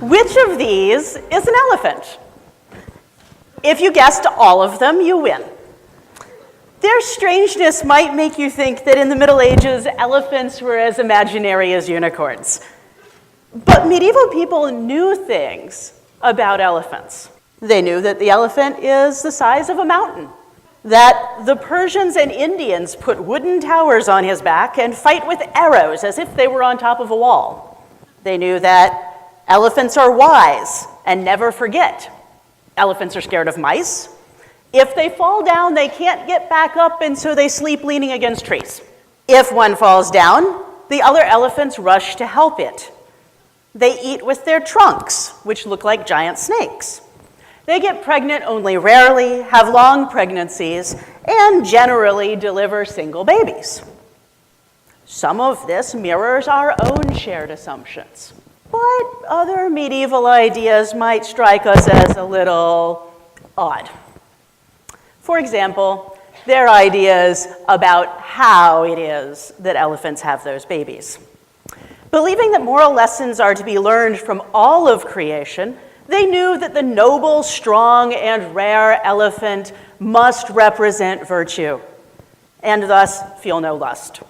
Which of these is an elephant? If you guessed all of them, you win. Their strangeness might make you think that in the Middle Ages, elephants were as imaginary as unicorns. But medieval people knew things about elephants. They knew that the elephant is the size of a mountain, that the Persians and Indians put wooden towers on his back and fight with arrows as if they were on top of a wall. They knew that elephants are wise and never forget. Elephants are scared of mice. If they fall down, they can't get back up, and so they sleep leaning against trees. If one falls down, the other elephants rush to help it. They eat with their trunks, which look like giant snakes. They get pregnant only rarely, have long pregnancies, and generally deliver single babies. Some of this mirrors our own shared assumptions, but other medieval ideas might strike us as a little odd. For example, their ideas about how it is that elephants have those babies. Believing that moral lessons are to be learned from all of creation, they knew that the noble, strong, and rare elephant must represent virtue, and thus feel no lust.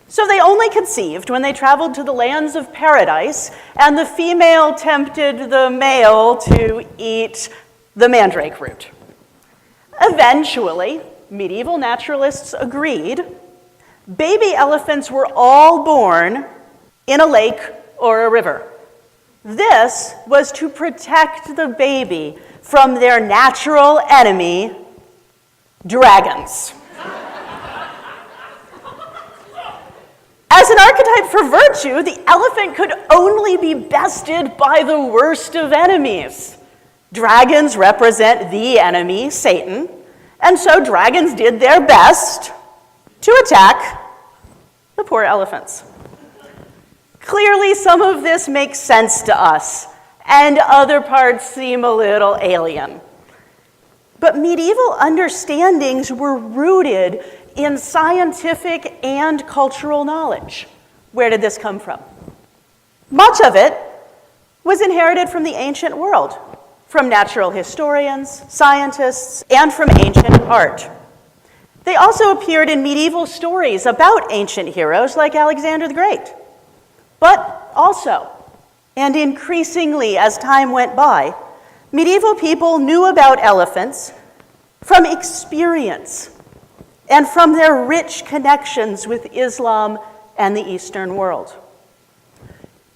So they only conceived when they traveled to the lands of paradise, and the female tempted the male to eat the mandrake root. Eventually, medieval naturalists agreed baby elephants were all born in a lake or a river. This was to protect the baby from their natural enemy, dragons. As an archetype for virtue, the elephant could only be bested by the worst of enemies. Dragons represent the enemy, Satan, and so dragons did their best to attack the poor elephants. Clearly, some of this makes sense to us, and other parts seem a little alien. But medieval understandings were rooted in scientific and cultural knowledge. Where did this come from? Much of it was inherited from the ancient world, from natural historians, scientists, and from ancient art. They also appeared in medieval stories about ancient heroes like Alexander the Great. But also, and increasingly as time went by, medieval people knew about elephants from experience and from their rich connections with Islam and the Eastern world.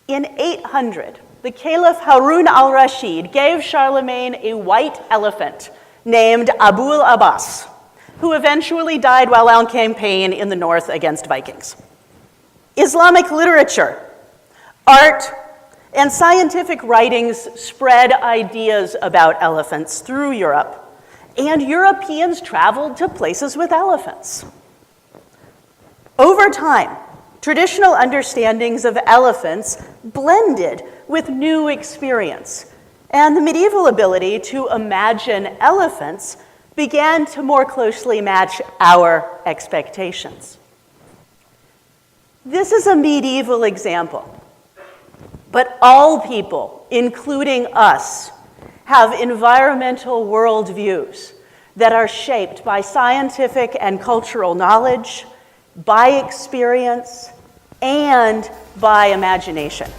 In 800, the Caliph Harun al-Rashid gave Charlemagne a white elephant named Abul Abbas, who eventually died while on campaign in the north against Vikings. Islamic literature, art, and scientific writings spread ideas about elephants through Europe, and Europeans traveled to places with elephants. Over time, traditional understandings of elephants blended with new experience, and the medieval ability to imagine elephants began to more closely match our expectations. This is a medieval example, but all people, including us, have environmental worldviews that are shaped by scientific and cultural knowledge, by experience, and by imagination.